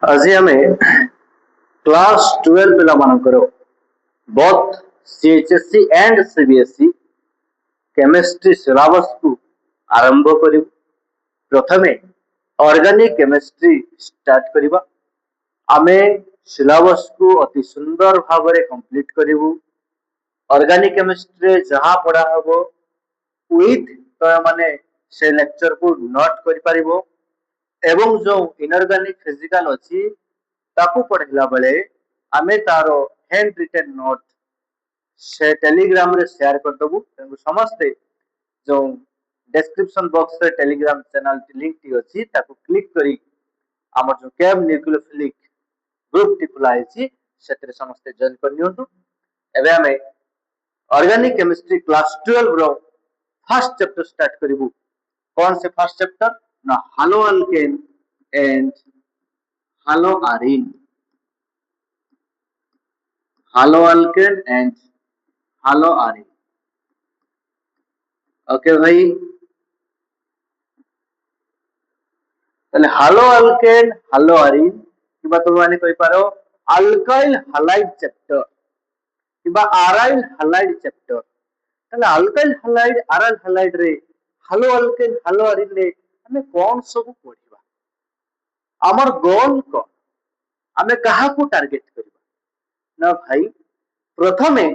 आज आम क्लास 12 पिला मानकर both CHSC and CBSE chemistry syllabus को आरंभ करू। प्रथमे ऑर्गेनिक केमिस्ट्री स्टार्ट करबा। आमे सिलेबस को अति सुंदर भाव में कंप्लीट करू। ऑर्गेनिक केमिस्ट्री जहाँ पढ़ा हम विथ तो माने से लेक्चर को नोट कर पारिबो एवं जो इनऑर्गेनिक फिजिकल अच्छी ताकू पढ़ला बेले आमे तारो हैंड रिटन नोट से टेलीग्राम रे शेयर कर दबु। समस्ते जो डिस्क्रिप्शन बॉक्स रे टेलीग्राम चैनल लिंक टी अछि ताकू क्लिक करी हमर जो कैब न्यूक्लियोफिलिक ग्रुप टी खुला अछि सेतरे समस्ते जॉइन कर नियंतु। एबे आमे ऑर्गेनिक केमिस्ट्री क्लास 12 रो फर्स्ट चैप्टर स्टार्ट करिबु। कौन से फर्स्ट चैप्टर ना haloalkane and haloarene. Haloalkane and haloarene. Okay भाई, তাহলে হালো আলকেন হালো আরিন কিংবা তুমি মানে কই পারো আলকাইল হালাইড চ্যাপ্টার কিংবা আরাইল হালাইড চ্যাপ্টার। তাহলে আলকাইল হালাইড আরাইল হালাইড রে হালো আলকেন হালো আরিন রে আমি কোন সব পড়িবা, আমার গোল কোন, আমি কাহাকু টার্গেট করিবা না ভাই। প্রথমে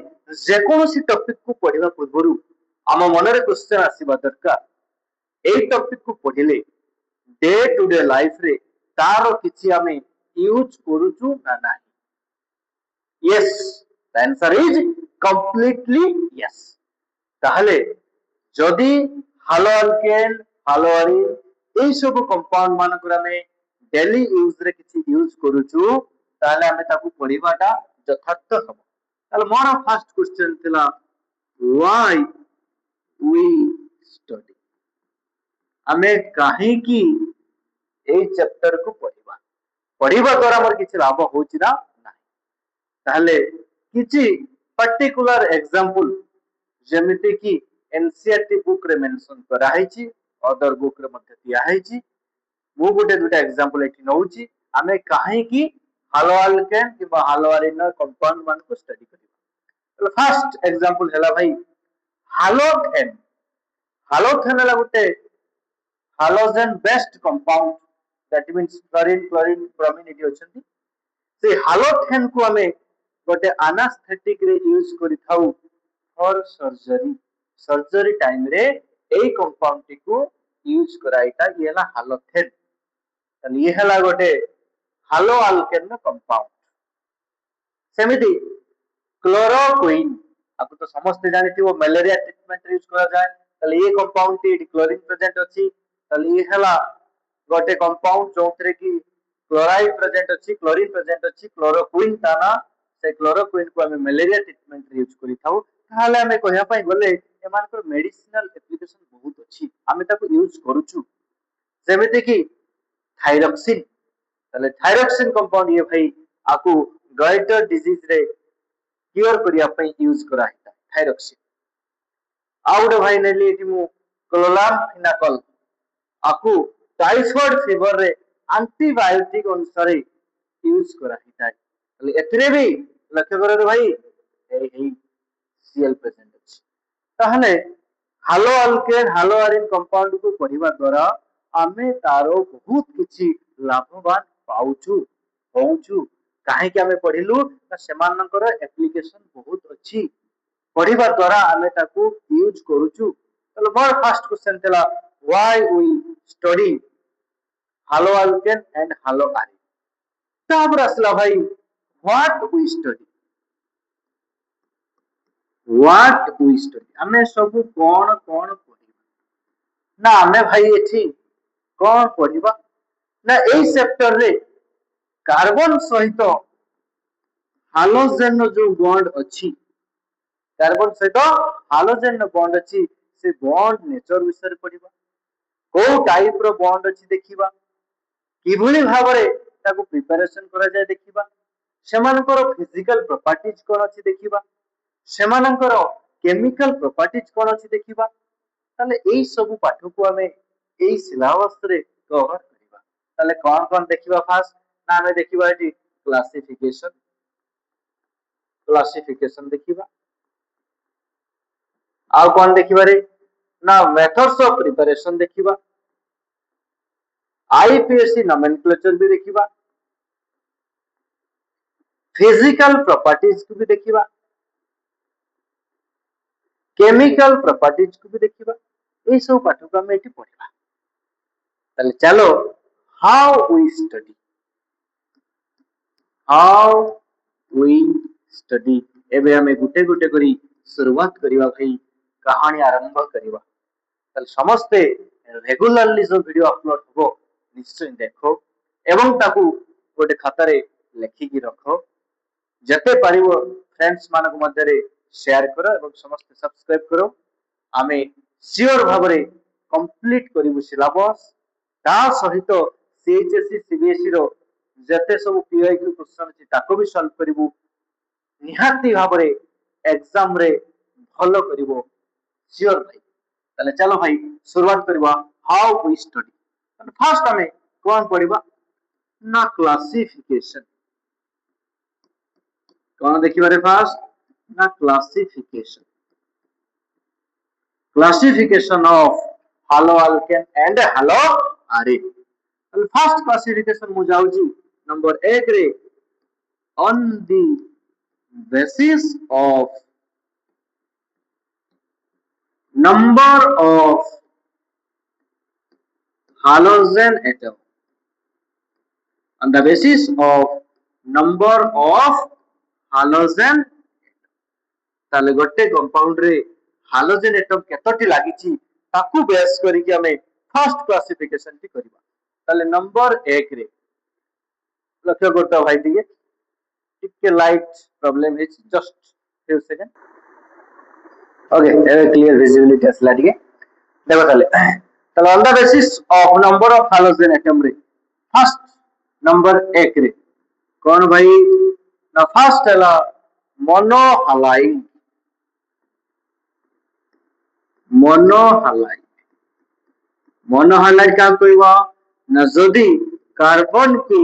যে কোনসি টপিক কু পড়িবা পূর্বরু আম মନରେ কোশ্চেন আসিবা দরকার এই টপিক কু পড়িলে डे टू डे लाइफ रे तार किछि आमे यूज करूछु ना नाही। Yes, the answer is completely yes. ताहले जदि हालो अल्केन हालो आरिन এই সব কম্পাউন্ড মানকৰ আমি ডেইলি ইউজ রে কিছু ইউজ কरूछु তাহলে আমি তাকু পড়িবাটা যথার্থ হ'ব। তাহলে মোর ফার্স্ট क्वेश्चन थिला व्हाई वी स्टडी। आमे काहे की এই চ্যাপ্টার को पढ़िबा, पढ़िबा द्वारा हमर किछि लाभ होछि ना नाही। ताहले किछि पर्टिकुलर एग्जांपल जेमिति कि एनसीईआरटी बुक रे मेंशन करा हैछि, अदर बुक रे मध्ये दिया हैछि। मु गुटे दुटा एग्जांपल एठी नउछि। आमे काहे की हालो अल्केन किबा हालो आरिन कंपाउंड मान को स्टडी करिबा। तो फर्स्ट एग्जांपल हैला भाई हालोथेन। हालोथेन हैला गुटे halogen based compound that means chlorine chlorine bromine एटी अछंती। से हालोथेन को हमें गोटे एनास्थेटिक रे यूज करि थाउ फॉर सर्जरी। सर्जरी टाइम रे एई कंपाउंड टी को यूज कराइता ये हला हालोथेन। तने ये हला गोटे हालो अल्केन कंपाउंड। सेमिति क्लोरोक्विन आपको तो समस्त जानिथिबो मलेरिया ट्रीटमेंट यूज करा जाय। तले ये कंपाउंड टी क्लोरीन प्रेजेंट अछि। तले ये हला गोटे कंपाउंड जोथरे की क्लोराइड प्रेजेंट अछि, क्लोरीन प्रेजेंट अछि। क्लोरोक्विन ताना से क्लोरोक्विन को हमें मलेरिया ट्रीटमेंट यूज करि थाउ। ताहाले हमें कहया पई बोले एमानकर मेडिसिनल एप्लीकेशन बहुत अछि, हमें ताको यूज करूछु। जेमिति की थायरॉक्सिन। तले थायरॉक्सिन कंपाउंड ये भाई आकु गॉइटर डिजीज रे क्योर करिया पई यूज करा हिता थायरॉक्सिन। आउडे भाई नेली एटी मु क्लोरामफेनाकल आकु टाइफॉइड फीवर रे एंटीबायोटिक अनुसार यूज करा हिता। तले एथरे भी लक्ष्य करो भाई एही सीएल प्रेजेंट अछि। ताहले हालो अल्केन हालो आरिन कंपाउंड को पढ़िबा द्वारा आमे तारो बहुत किछि लाभवान पाउछु होउछु। काहे कि आमे पढ़िलु ना सेमानकर एप्लीकेशन बहुत अछि, पढ़िबा द्वारा आमे ताकू यूज करूछु। तले मोर फर्स्ट क्वेश्चन थिला why we study haloalkane and haloarene. तापर असला भाई what we study. What we study आमे सब कोन कोन पढ़िबा ना आमे भाई एठी कोन पढ़िबा ना एई चैप्टर रे कार्बन सहित हालोजेन जो बॉन्ड अछि, कार्बन सहित हालोजेन बॉन्ड अछि से बॉन्ड नेचर विषय पढ़िबा। को टाइप रो बॉन्ड अछि देखिबा, किभली भाबरे ताको प्रिपरेशन करा जाय देखिबा, सेमानकर फिजिकल प्रॉपर्टीज कोन अछि देखिबा, सेमानकर केमिकल प्रॉपर्टीज कोन अछि देखिबा। ताले एई सब पाठ को हमें एई सिलेबस रे कवर करिबा। ताले कोन कोन देखिबा फास्ट ना आमे देखिबा एटी क्लासिफिकेशन देखिबा आ कोन देखिबा रे ना मेथड्स ऑफ प्रिपरेशन देखिबा आईपीएससी नोमेनक्लेचर भी देखिबा फिजिकल प्रॉपर्टीज को भी देखिबा केमिकल प्रॉपर्टीज को भी देखिबा ए सब पाठ को हम एटी पढिबा ताले चलो हाउ वी स्टडी एबे हमें गुटे गुटे करी शुरुआत करिवा भाई कहानी आरंभ करिवा ताले समस्ते रेगुलरली जो वीडियो अपलोड हो निश्चय देखो एवं ताकू गोटे खातारे लेखिकी रखो जते पारिबो फ्रेंड्स मानक मध्यरे शेयर करो एवं समस्त सब्सक्राइब करो आमे सियोर भाबरे कंप्लीट करिवु सिलेबस ता सहित सीएचएससी सीबीएसई रो जते सब पीआईक्यू क्वेश्चन अछि ताको भी सॉल्व करिवु निहाती भाबरे एग्जाम रे भलो करिवो सियोर भाई ताले चलो भाई शुरुआत करबा हाउ वी स्टडी फर्स्ट हमें कोन पढिबा ना क्लासिफिकेशन कौन देखिए फास्ट ना classification of hello alkane and hello arene first classification मु जाउजी नंबर 1 रे on the basis of number of halogen atom on the basis of number of halogen ताले गोटे compound रे हालोजन एटम केतोटी लागिची ताकू बेस करी कि हमें फर्स्ट क्लासिफिकेशन टी करबा ताले नंबर 1 रे लक्ष्य करता भाई टिके लाइट प्रॉब्लम है जस्ट फ्यू सेकंड ओके एवे क्लियर विजिबिलिटी असला टिके देखो ताले on the basis of number of halogen atom रे फर्स्ट नंबर 1 रे कौन भाई ना फर्स्ट हला मोनोहालाइड मोनोहालाइड का कहवा ना जदी कार्बन को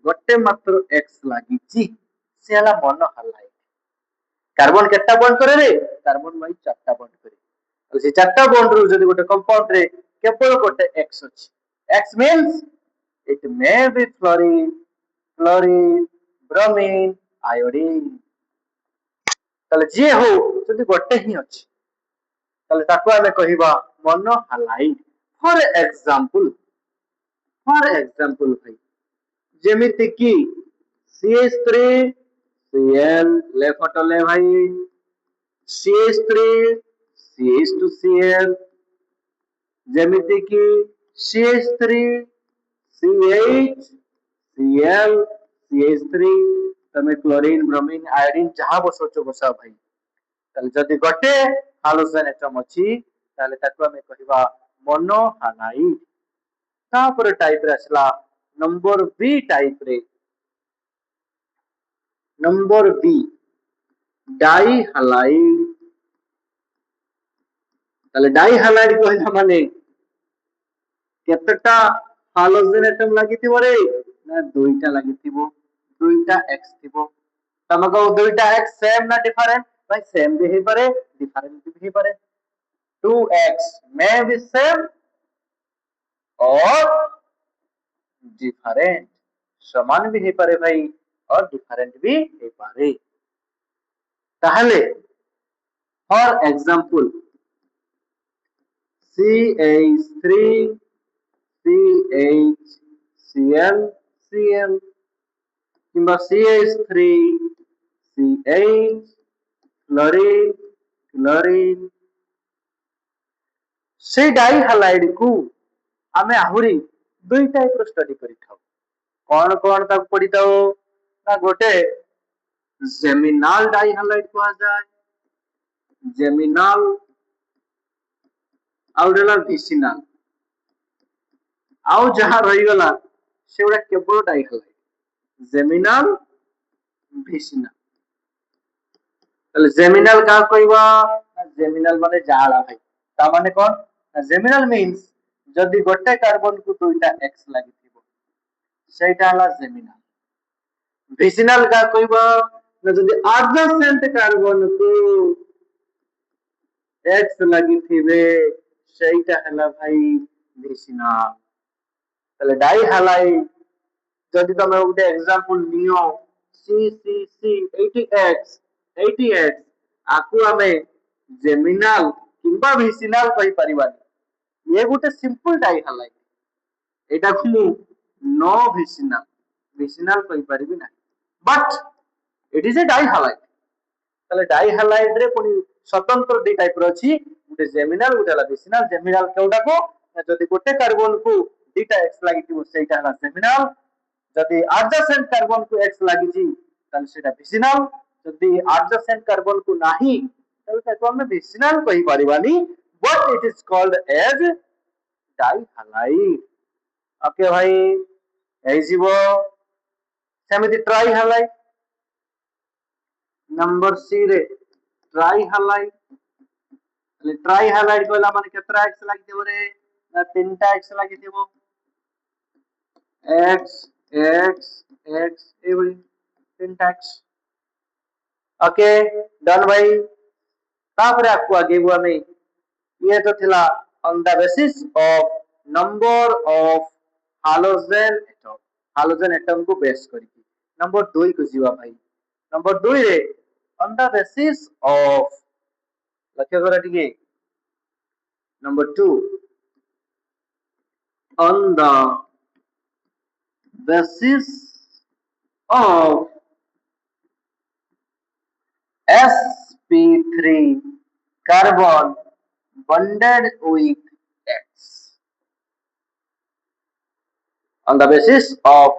गोटे मात्र एक्स लागिची से हला मोनोहालाइड कार्बन केटा बॉन्ड करे रे कार्बन भाई चारटा बॉन्ड करे तो से चारटा बॉन्ड रो जदी गोटे कंपाउंड रे केवल गोटे एक्स अछि x means it may be fluorine bromine iodine तले जे हो जदी गोटे ही अछि तले ताको हमें कहिबा मोनोहालाइड फॉर एग्जांपल भाई जेमिति की CH3 Cl ले फटले भाई CH3 CH2Cl जेमिति की CH3 CH Cl CH3 तमे क्लोरीन ब्रोमीन आयोडीन जहां बसोचो बसा भाई ताले जदी गोटे हालोजन एटम अछि ताले ताको हमें कहिबा मोनोहालाइड तापर टाइप रे असला नंबर बी टाइप रे नंबर बी डाई हालाइड ताले डाई हालाइड कहला माने केतटा हालोजन एटम लागिथिबो रे ना दुईटा लागिथिबो दुईटा एक्स थिबो तमको दुईटा एक्स सेम ना डिफरेंट भाई सेम भी हे पारे डिफरेंट भी हे पारे 2x may be same और डिफरेंट समान भी हे पारे भाई और डिफरेंट भी हे पारे ताहले for example CH3 CHCl Cl किंबा CH3 CH क्लोरीन क्लोरीन से डाई हालाइड को आमे आहुरी दुई टाइप रो स्टडी करि थाउ कौन तक पढ़ी थाउ ना गोटे जेमिनाल डाई हालाइड को आ जाए जेमिनाल आउडेला विसिनाल आउ जहां रही गला सेउडा केवल डाई हालाइड जेमिनाल विसिनाल जेमिनाल का कहवा जेमिनाल माने जाला भाई ता माने कौन जेमिनाल मींस जदी गोटे कार्बन को दुईटा एक्स लागिथिबो ସେଇଟା ହେଲା ଜେମିନାଲ। ଭିସିନାଲ କାହା କହିବ ନା ଯଦି ଆଡଜସେଣ୍ଟ କାର୍ବନ କୁ एक्स लगी ସେଇଟା ହେଲା ଭାଇ ଭିସିନାଲ। ତାହେଲେ डाई हालाइड जदि तुम गोटे एग्जांपल नियो सी सी सी 80x आकु आमे जेमिनाल किंबा विसिनाल कहि परिबानी। ये गोटे सिंपल डाई हालाइड एटा को मु नो विसिनाल विसिनाल कहि परिबि ना but it is a dihalide. ताले डाई हालाइड रे पुनी स्वतंत्र दी टाइप रो अछि गोटे जेमिनाल गोटे ला विसिनाल। जेमिनाल केउटा को जदि गोटे कार्बन को दीटा एक्स लागिथिबो सेटा हला जेमिनाल। जदि एडजेसेंट कार्बन को एक्स लागिछि ताले सेटा विसिनाल। जदि एडजेसेंट कार्बन को नाही ताले ताको हम विसिनाल कहि परिबानी but it is called as dihalide. Okay भाई एई जीवो सेमिति ट्राई हालाइड नंबर सी रे ट्राई हालाइड। ट्राई हालाइड कहला माने केतरा एक्स लागिथिबो रे ना तीनटा एक्स लागिथिबो एक्स एक्स एक्स एवरी तीनटा एक्स। ओके डन भाई तापरे आपको आगेबो हमें ये तो थिला on the basis of number of halogen atom को बेस करके। नंबर 2 को जीवा भाई नंबर 2 रे ऑन द बेसिस ऑफ लक्ष्य करा टिके number 2 on the basis of sp3 carbon bonded with X on the basis of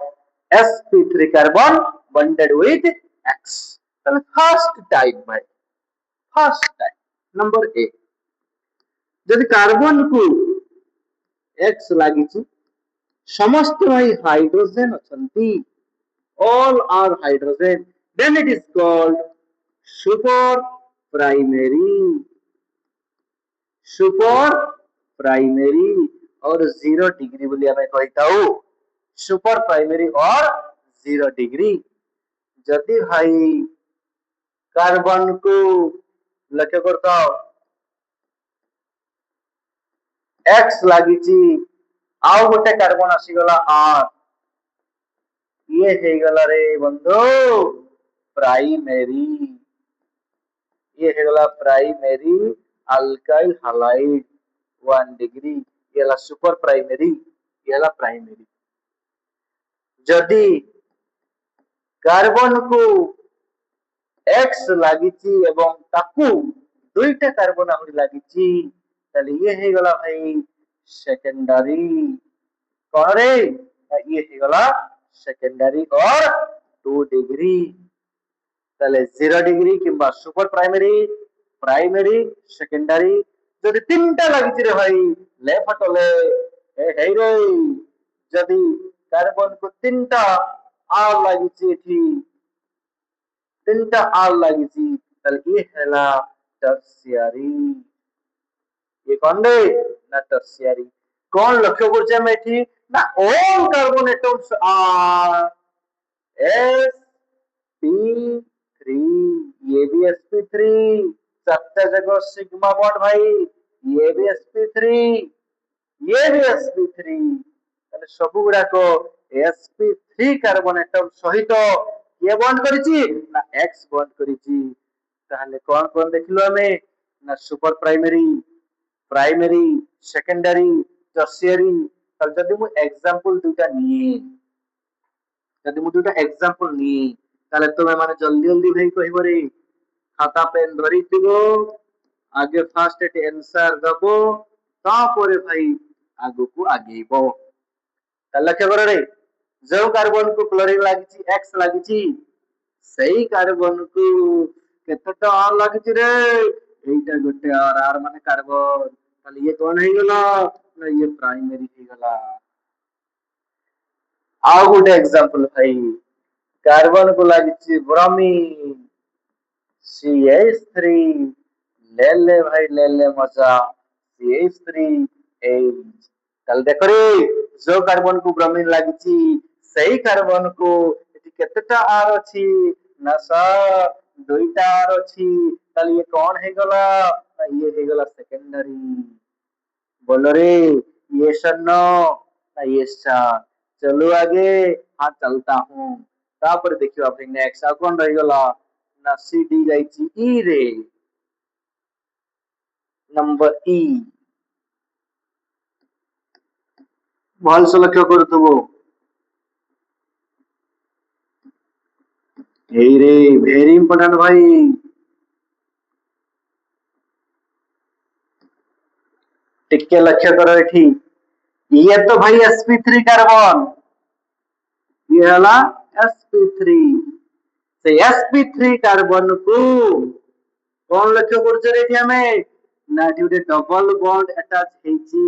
sp3 carbon bonded with X। First type भाई फर्स्ट टाइप नंबर ए जदि carbon को x लगी समस्त भाई hydrogen अछंती all are hydrogen then it is called super primary और 0 degree बोली हमें कहता हूँ सुपर प्राइमरी और 0 डिग्री। जदि भाई कार्बन को लक्ष्य करता एक्स लगी आउ गोटे कार्बन आसीगला आर ये हे गला रे बंधु प्राइमरी ये हे गला प्राइमरी अल्काइल हालाइड 1 डिग्री ये ला सुपर प्राइमरी ये ला प्राइमरी। जदि कार्बन को एक्स लागिची एवं ताकू दुईटा कार्बन आहुरी लागिची ताले ये हे गला भाई सेकेंडरी कौन रे ये हे गला सेकेंडरी और 2 डिग्री ताले 0 डिग्री किंबा सुपर प्राइमरी प्राइमरी सेकेंडरी जदि तीनटा लागिची रे भाई ले फटले हे रे जदि कार्बन को तीनटा आर लागिची एठी तीनटा आर लागिची ताले ये हैला टर्शियरी। ये कौन रे ना टर्शियरी। कौन लक्ष्य करछे हम एठी ना all carbon atoms are sp3 ये भी sp3 सबसे जगह सिग्मा बॉन्ड भाई ये भी sp3 ये भी sp3 ताले सब गुडा को sp3 कार्बन एटम सहित ये बॉन्ड करिछि ना x बॉन्ड करिछि ताले कौन कौन देखिलो हमें ना super primary primary secondary tertiary. तर जदि मु एग्जांपल दुटा निये जदि मु दुटा एग्जांपल निये ताले तुमे माने जल्दी जल्दी भाई कहबो रे खाता पेन धरि थिबो आगे फास्ट एट आंसर दबो तापरे भाई आगु को आगेबो। ताले लक्ष्य करो रे जो कार्बन को क्लोरीन लागिछि एक्स लागिछि सही कार्बन को केतटा आर लागिछि रे एटा गोटे आर आर माने कार्बन ताले ये कौन हे गला ना ये प्राइमरी हे गला। आउ गोटे एग्जांपल भाई कार्बन को लागिछि ब्रोमीन CH3 ले ले भाई ले ले मजा CH3 H ताले देखो रे जो कार्बन को ब्रोमीन लागिछि सेई कार्बन को एटी केतेटा आर अछि ना सर दुईटा आर अछि ताले ये कौन हे गला ये हे गला सेकेंडरी बोलो रे ये नो ये सर चलो आगे हाँ चलता हूँ तापर देखियो आप नेक्स्ट आ कौन रही गला ना सी डी जाइची ई रे नंबर ई भलसे लक्ष्य करूथबो एई रे वेरी इंपोर्टेंट भाई टिके लक्ष्य करो एठी ये तो भाई sp3 कार्बन ये हला sp3 से sp3 कार्बन को कौन लक्ष्य करछे रे एठी हमें ना एठी गोटे डबल बॉन्ड अटैच हेची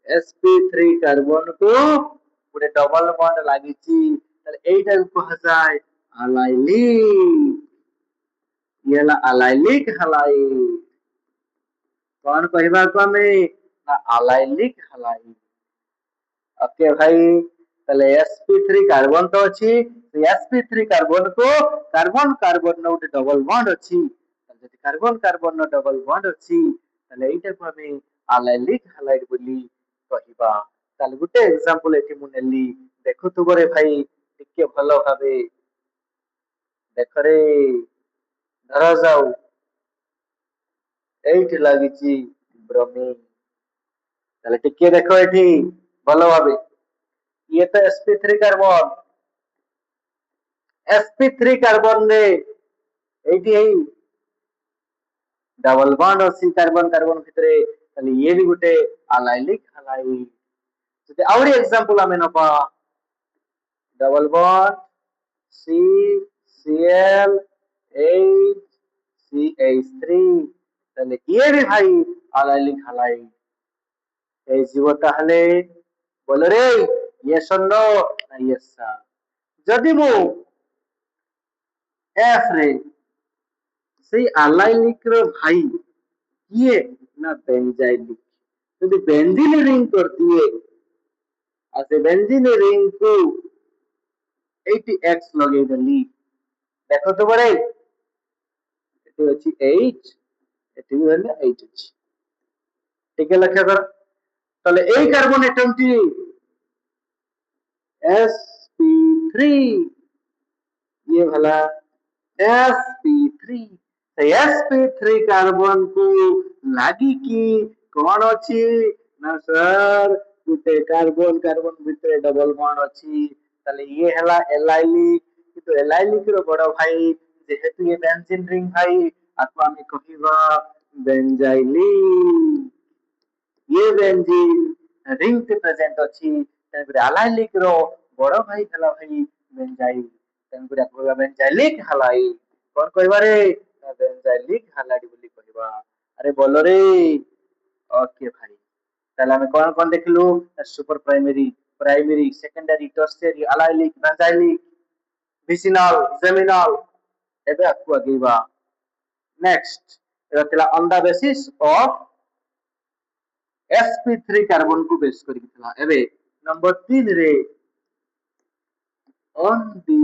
sp3 कार्बन को गोटे डबल बॉन्ड लागिची ताले एइटा को हजाय अलाइलिक ये हला अलाइलिक हलाइड कौन कहबा को हमें ना अलाइलिक हलाइड ओके भाई তাহলে sp3 कार्बन तो अछि sp3 कार्बन को कार्बन कार्बन नो गोटे डबल बॉन्ड अछि ताले जति कार्बन कार्बन नो डबल बॉन्ड अछि ताले एइटा को हमें अलाइलिक हलाइड बोली कहिबा ताले गोटे एग्जांपल एठी मु नेली देखु तुबो रे भाई टिके भलो भाबे देख रे धरा जाऊ एइठी लागिची ब्रोमीन ताले टिके देखो एठी भलो भाबे ये तो sp3 कार्बन sp3 कार्बन रे एइठी हेई डबल बॉन्ड अछि कार्बन कार्बन भितरे ताले ये भी गोटे अलाइलिक हलाइड जति आउरी एग्जांपल आमे नबा double bond C Cl H CH3 তাহলে ये भी भाई अलाइलिक हलाइड এই জীব তাহলে বলো রে yes or no না yes sir যদি মু F रे সেই अलाइलिक रो भाई किए ना बेंजाइलिक যদি বেনজিন রিং कर दिए আর সে বেনজিন রিং को 80x লগাই দেলি দেখো তো বড়ে এটি হচ্ছে H এটি হলো H ঠিক আছে লক্ষ্য করো তাহলে এই কার্বন এটমটি sp3 ये वाला sp3 तो sp3 कार्बन को लागी की कौन अछि ना सर गुटे कार्बन कार्बन भितरे डबल बॉन्ड अछि ताले ये हला एलाइलिक किंतु एलाइलिक रो बड़ भाई जेहेतु ये बेंजीन रिंग भाई अथवा हम कहिबा बेंजाइलिक ये बेंजीन रिंग पे प्रेजेंट अछि तेनपुरे अलाइलिक रो बड़ भाई हला भाई बेंजाइल तेनपुरे कहबा बेंजाइलिक हलाई कोन कहबा रे बेंजाइलिक हलाडी बोली कहबा अरे बोलो रे ओके भाई তাহলে আমি কোন কোন দেখিলু super primary primary secondary tertiary allylic benzylic vicinal geminal एबे आपको आगेबा नेक्स्ट एबा तिला on the basis of sp3 carbon को बेस करी थिला एबे नंबर 3 रे on the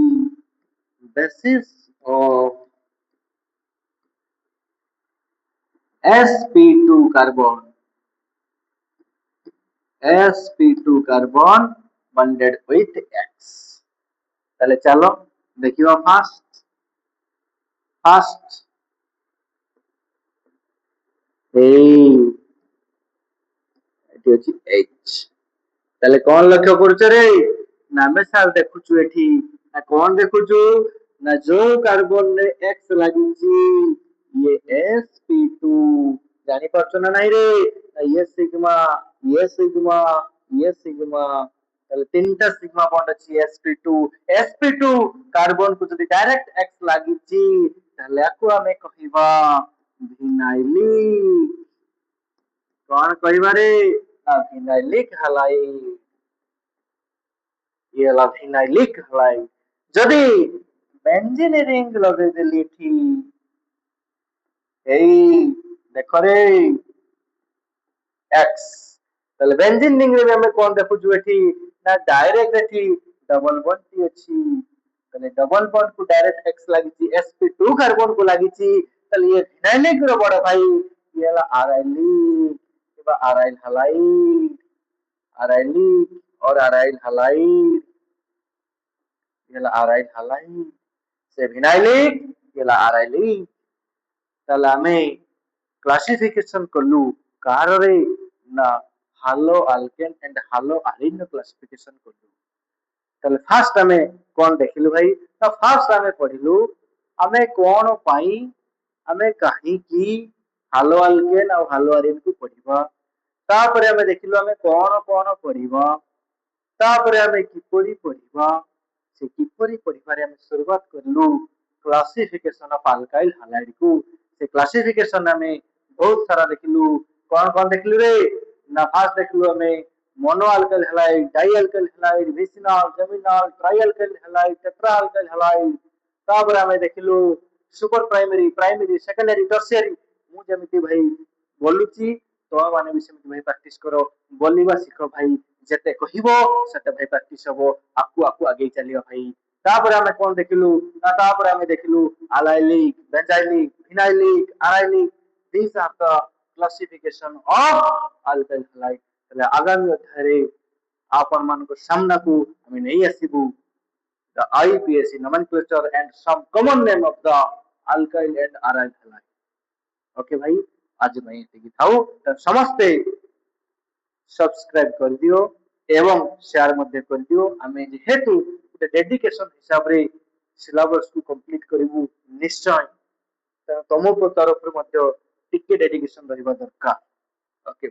basis of sp2 carbon sp2 carbon bonded with x তাহলে চলো দেখিবা ফার্স্ট এই এটি হচ্ছে h তাহলে কোন লক্ষ্য করছো রে না আমি স্যার দেখুଛୁ এটি না কোন দেখুଛୁ না जो कार्बन रे x লাগিছি ये sp2 জানি পারছো না নাই রে ये सिग्मा ये सिग्मा ये सिग्मा তাহলে তিনটা সিগমা বন্ড আছে sp2 sp2 कार्बन को যদি ডাইরেক্ট x লাগিছি তাহলে আকু আমি কহিবা ভিনাইলিক কোন কহিবারে ভিনাইলিক হালাইড ये हला ভিনাইলিক হালাইড যদি বেনজিন রিং লগাই দেলি এটি এই দেখো রে x তাহলে বেনজিন রিং রে আমি কোন দেখুଛୁ এটি ना डायरेक्ट एठी डबल बॉन्ड टी अछि तले डबल बॉन्ड को डायरेक्ट एक्स लागिची sp2 कार्बन को लागिची तले ये फिनाइलिक रो बड़ भाई ये हला आराइलिक किबा आराइल हालाइड आराइलिक और आराइल हालाइड ये हला आराइल हालाइड से फिनाइलिक ये हला आराइलिक তাহলে আমি ক্লাসিফিকেশন করলু কারে না haloalkane and haloarene classification করলু তাহলে ফার্স্ট আমি কোন দেখিলু ভাই না ফার্স্ট আমি পড়িলু আমি কোন পাই আমি কাহিকি হালো আলকেন আর হালো আরিন কু পড়িবা তারপরে আমি দেখিলু আমি কোন কোন পড়িবা তারপরে আমি কিপরি পড়িবা সে কিপরি পড়িবারে আমি শুরুआत করলু क्लासिफिकेशन ऑफ अल्काइल हालाइड को से क्लासिफिकेशन में बहुत सारा देखलु कौन देखलु रे ना फास्ट देखलु हमें monoalkyl halide dialkyl halide vicinal geminal trialkyl halide tetraalkyl halide तापर हमें देखलु super primary primary secondary tertiary मु जेमिति भाई बोलुची तो माने भी सेमिति भाई प्रैक्टिस करो बोलिबा सिखो भाई जेते कहिबो सेते भाई प्रैक्टिस हबो आकु आकु आगे चलियो भाई तापर हमें कौन देखलु ना तापर हमें देखलु allylic benzylic phenylic arylic these are the classification of alkyl halide তাহলে আগামী অধ্যায়ে আপন মানক সামনাকু আমি নেই আসিবু the IUPAC nomenclature and some common name of the alkyl and aryl halide okay भाई आज मैं एतिकी थाउ समस्ते सब्सक्राइब कर दियो एवं शेयर मध्य कर दियो आमे जेहेतु गोटे डेडिकेशन हिसाब रे सिलेबस को कंप्लीट करिवु निश्चय तुम तरफ टिके डेडिकेशन रहिबा दरकार ओके